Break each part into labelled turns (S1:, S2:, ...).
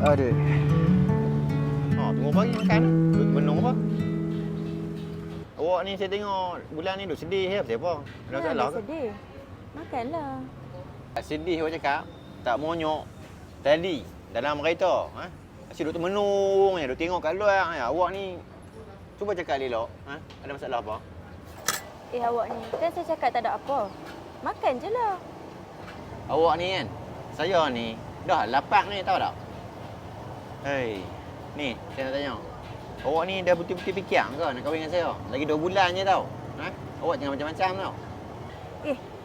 S1: Aduh.
S2: Tunggu pagi makan. Duduk menung apa? Awak ni saya tengok bulan ni duduk sedih ya, apa? Ada masalah ke?
S3: Sedih. Makanlah.
S2: Sedih awak cakap. Tak monyok. Tadi dalam kereta, asyik duduk termenung je, duduk tengok kat luar. Awak ni cuba cakap elok, ada masalah apa?
S3: Awak ni, kan saya cakap tak ada apa. Makan je lah.
S2: Awak ni kan, saya ni dah lapak ni, tahu tak? Hei, ni saya nak tanya. Awak ni dah betul-betul fikir ke nak kahwin dengan saya? Lagi 2 bulan je tau. Awak jangan macam-macam tau.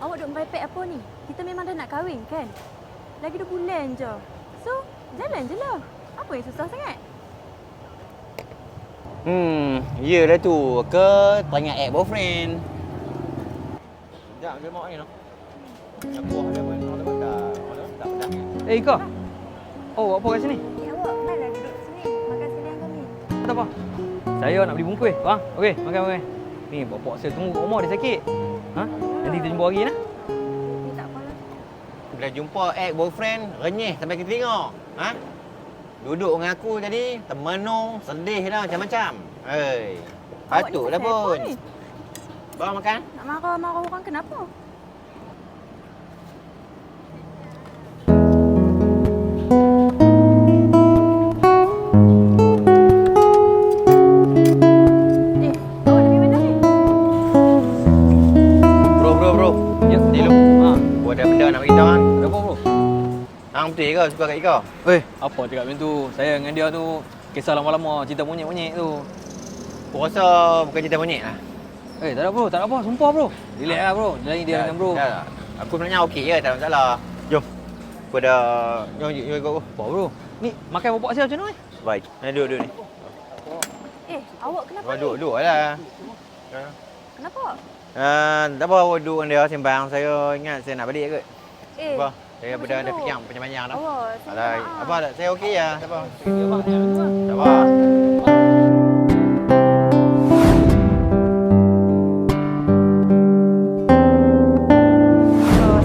S3: Awak duk merepek apa ni? Kita memang dah nak kahwin kan? Lagi 2 bulan je. So, jalan je lah. Apa yang susah sangat?
S2: Yelah tu. Ke teringat act boyfriend. Sekejap, dia mau ni no. Yang buah dia pun tak pedas.
S1: Ika. Oh, apa kat sini?
S3: Awak malah duduk sini. Makan sekalian kami.
S1: Tak apa. Saya nak beli bungkus. Faham? Okey, makan. Ni bapak saya tunggu rumah dia sakit. Nanti kita jumpa hari nah.
S3: Tak apalah.
S2: Bila jumpa act boyfriend, renyih sampai kita tengok. Duduk dengan aku tadi, termenung, sedih dah macam-macam. Hei, patutlah pun. Bawa makan.
S3: Nak marah-marah orang kenapa? Awak nak pergi mana ni?
S2: Bro.
S1: Ya,
S2: Ni lu. Gua ada benda nak beritahu hang.
S1: Ada apa bro?
S2: Hang betul ke suka kat Ika?
S1: Apa cakap macam tu? Saya dengan dia tu kisah lama-lama, cerita monyet-monyet tu.
S2: Aku rasa bukan cerita monyet lah.
S1: Tak ada bro, tak ada apa. Sumpah bro. Relax lah bro. Jalani dia dengan bro.
S2: Dah. Aku sebenarnya okey je, tak ada masalah. Jom. Aku dah... Jom ikut aku.
S1: Apa bro? Ni makan bapak saya macam mana?
S2: Baik. Duduk ni.
S3: Awak kenapa ni?
S2: Duduk lah.
S3: Kenapa?
S2: Tak apa, aku duduk dengan dia sembang. Saya ingat saya nak balik kot. Apa? Saya
S3: macam
S2: dah
S3: tu?
S2: fikir panjang-panjang dah.
S3: Awak, saya minta maaf.
S2: Apa tak? Saya okey ya. Tak apa.
S1: Ya,
S2: Tak apa.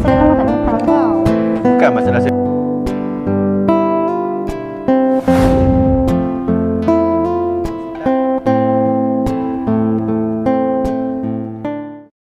S3: Saya memang tak minta tau.
S2: Bukan masalah saya.